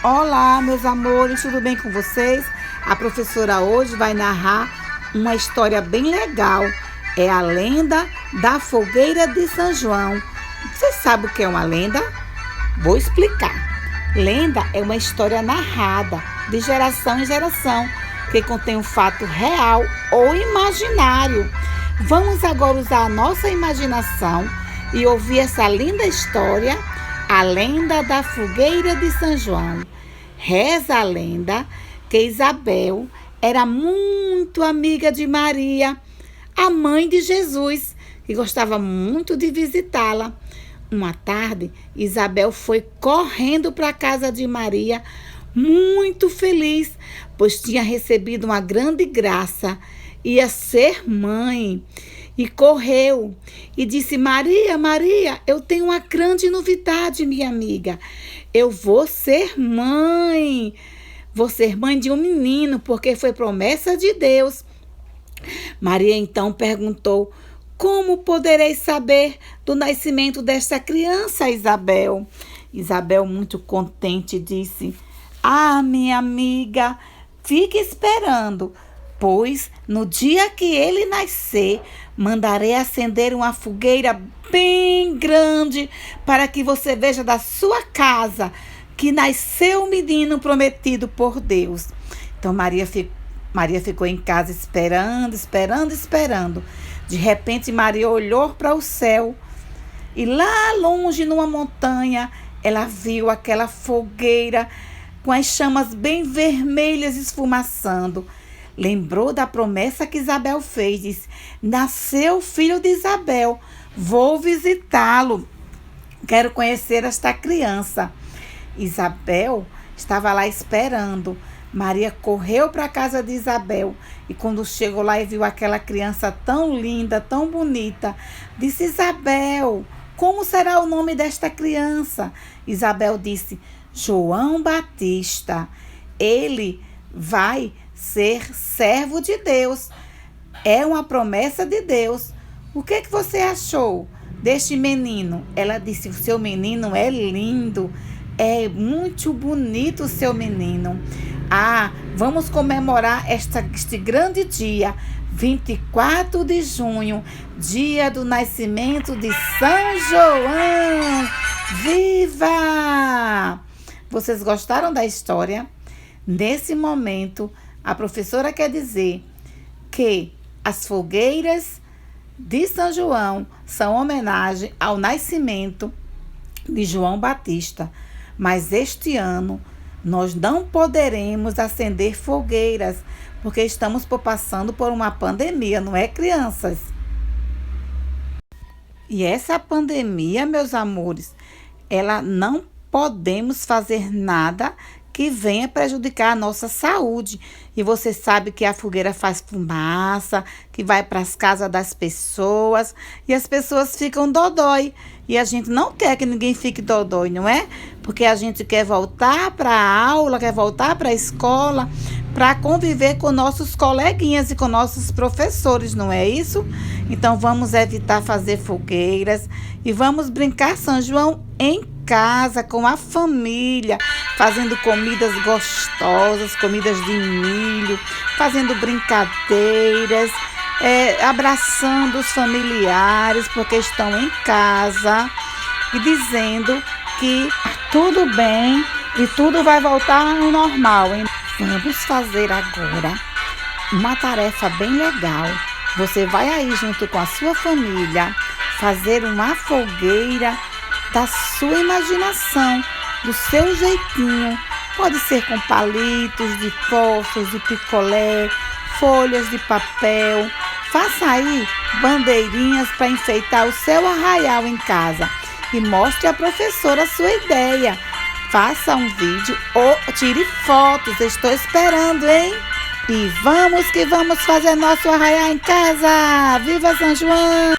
Olá, meus amores, tudo bem com vocês? A professora hoje vai narrar uma história bem legal. É a lenda da fogueira de São João. Você sabe o que é uma lenda? Vou explicar. Lenda é uma história narrada de geração em geração, que contém um fato real ou imaginário. Vamos agora usar a nossa imaginação e ouvir essa linda história, a lenda da fogueira de São João. Reza a lenda que Isabel era muito amiga de Maria, a mãe de Jesus, que gostava muito de visitá-la. Uma tarde, Isabel foi correndo para a casa de Maria, muito feliz, pois tinha recebido uma grande graça, ia ser mãe. E correu e disse: Maria, Maria, eu tenho uma grande novidade, minha amiga. Eu vou ser mãe. Vou ser mãe de um menino, porque foi promessa de Deus. Maria então perguntou: como poderei saber do nascimento desta criança, Isabel? Isabel, muito contente, disse: ah, minha amiga, fique esperando, pois no dia que ele nascer, mandarei acender uma fogueira bem grande para que você veja da sua casa que nasceu o menino prometido por Deus. Então Maria ficou em casa esperando. De repente Maria olhou para o céu e lá longe numa montanha ela viu aquela fogueira com as chamas bem vermelhas esfumaçando. Lembrou da promessa que Isabel fez, disse: nasceu o filho de Isabel, vou visitá-lo, quero conhecer esta criança. Isabel estava lá esperando. Maria correu para a casa de Isabel e quando chegou lá e viu aquela criança tão linda, tão bonita, disse: Isabel, como será o nome desta criança? Isabel disse: João Batista. Ele vai ser servo de Deus. É uma promessa de Deus. O que você achou deste menino? Ela disse: o seu menino é lindo. É muito bonito o seu menino. Ah, vamos comemorar este grande dia, 24 de junho, dia do nascimento de São João. Viva! Vocês gostaram da história? Nesse momento, a professora quer dizer que as fogueiras de São João são homenagem ao nascimento de João Batista. Mas este ano nós não poderemos acender fogueiras, porque estamos passando por uma pandemia, não é, crianças? E essa pandemia, meus amores, ela não podemos fazer nada que venha prejudicar a nossa saúde. E você sabe que a fogueira faz fumaça, que vai para as casas das pessoas e as pessoas ficam dodói. E a gente não quer que ninguém fique dodói, não é? Porque a gente quer voltar para a aula, quer voltar para a escola, para conviver com nossos coleguinhas e com nossos professores, não é isso? Então vamos evitar fazer fogueiras e vamos brincar São João em casa, com a família, fazendo comidas gostosas, comidas de milho, fazendo brincadeiras, abraçando os familiares porque estão em casa e dizendo que tudo bem e tudo vai voltar ao normal, hein? Vamos fazer agora uma tarefa bem legal. Você vai aí junto com a sua família fazer uma fogueira da sua imaginação, do seu jeitinho. Pode ser com palitos de fósforos, de picolé, folhas de papel. Faça aí bandeirinhas para enfeitar o seu arraial em casa e mostre à professora a sua ideia. Faça um vídeo ou tire fotos. Estou esperando, hein? E vamos que vamos fazer nosso arraial em casa. Viva São João!